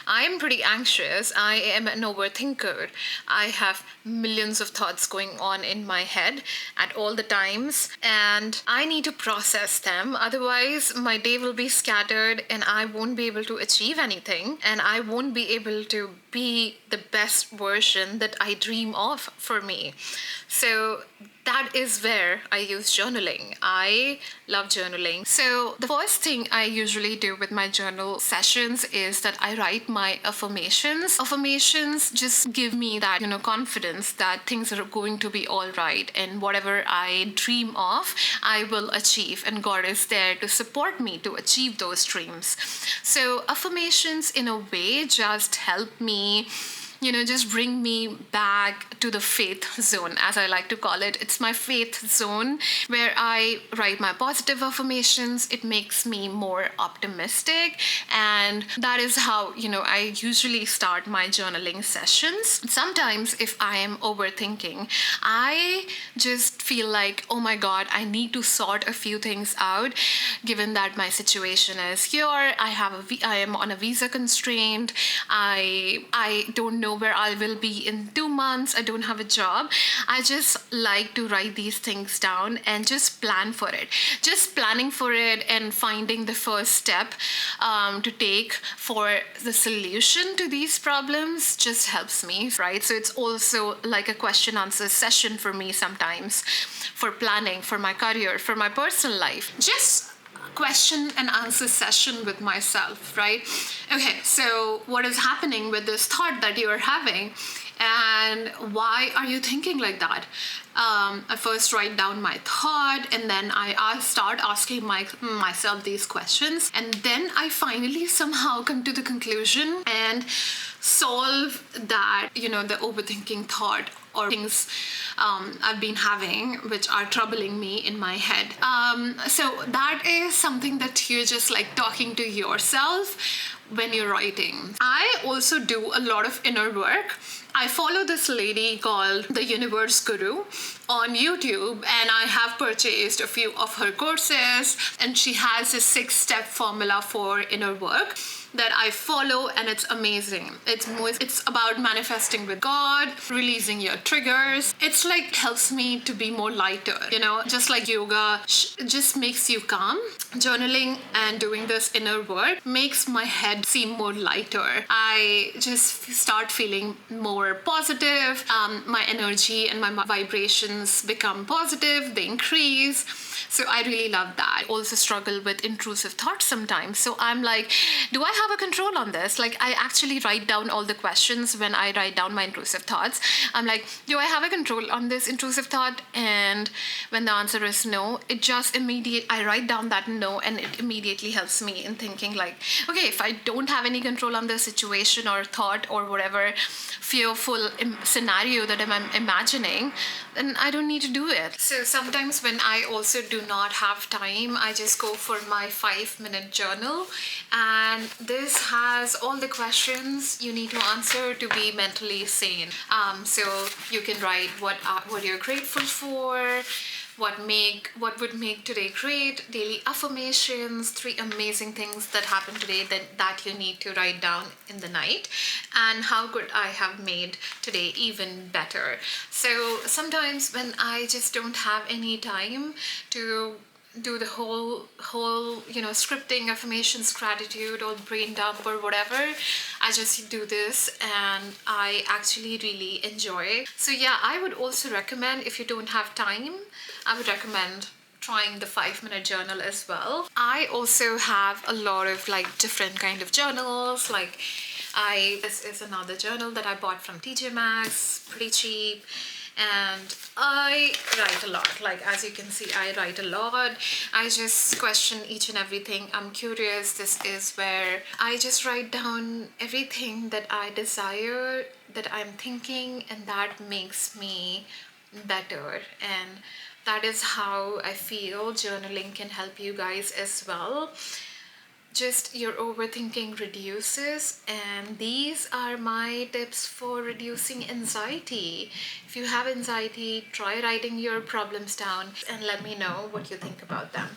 I am pretty anxious. I am an overthinker. I have millions of thoughts going on in my head at all the times, and I need to process them. Otherwise, my day will be scattered and I won't be able to achieve anything, and I won't be able to be the best version that I dream of for me. So that is where I use journaling. I love journaling. So the first thing I usually do with my journal sessions is that I write my affirmations. Affirmations just give me that, confidence that things are going to be all right, and whatever I dream of, I will achieve, and God is there to support me to achieve those dreams. So affirmations in a way just help me, just bring me back to the faith zone, as I like to call it. It's my faith zone where I write my positive affirmations. It makes me more optimistic, and that is how, I usually start my journaling sessions. Sometimes, if I am overthinking, I just feel like, oh my God, I need to sort a few things out, given that my situation is here. I am on a visa constraint. I don't know where I will be in 2 months. I don't have a job. I just like to write these things down and just plan for it. Just planning for it and finding the first step to take for the solution to these problems just helps me, right? So it's also like a question answer session for me sometimes, for planning, for my career, for my personal life. Just question and answer session with myself, right? Okay, so what is happening with this thought that you're having, and why are you thinking like that? I first write down my thought, and then I start asking myself these questions, and then I finally somehow come to the conclusion and solve that, the overthinking thought or things I've been having which are troubling me in my head. So that is something that you're just like talking to yourself when you're writing. I also do a lot of inner work. I follow this lady called the Universe Guru on YouTube, and I have purchased a few of her courses, and she has a 6-step formula for inner work that I follow, and it's amazing. It's about manifesting with God, releasing your triggers. It's like helps me to be more lighter, just like yoga just makes you calm. Journaling and doing this inner work makes my head seem more lighter. I just start feeling more positive. My energy and my vibrations become positive, they increase. So I really love that. I also struggle with intrusive thoughts sometimes. So I'm like, do I have a control on this? Like, I actually write down all the questions when I write down my intrusive thoughts. I'm like, do I have a control on this intrusive thought? And when the answer is no, it just I write down that no, and it immediately helps me in thinking like, okay, if I don't have any control on the situation or thought or whatever fearful scenario that I'm imagining, then I don't need to do it. So sometimes when I also do not have time, I just go for my 5-minute journal, and this has all the questions you need to answer to be mentally sane. So you can write what you're grateful for, what would make today great, daily affirmations, 3 amazing things that happened today that you need to write down in the night, and how could I have made today even better. So sometimes when I just don't have any time to do the whole scripting, affirmations, gratitude, or brain dump or whatever, I just do this, and I actually really enjoy. So yeah, I would also recommend, if you don't have time, I would recommend trying the 5-minute journal as well. I also have a lot of like different kind of journals. Like this is another journal that I bought from TJ Maxx, pretty cheap. And I write a lot. Like, as you can see, I write a lot. I just question each and everything. I'm curious. This is where I just write down everything that I desire, that I'm thinking, and that makes me better. And that is how I feel journaling can help you guys as well. Just your overthinking reduces, and these are my tips for reducing anxiety. If you have anxiety, try writing your problems down and let me know what you think about them.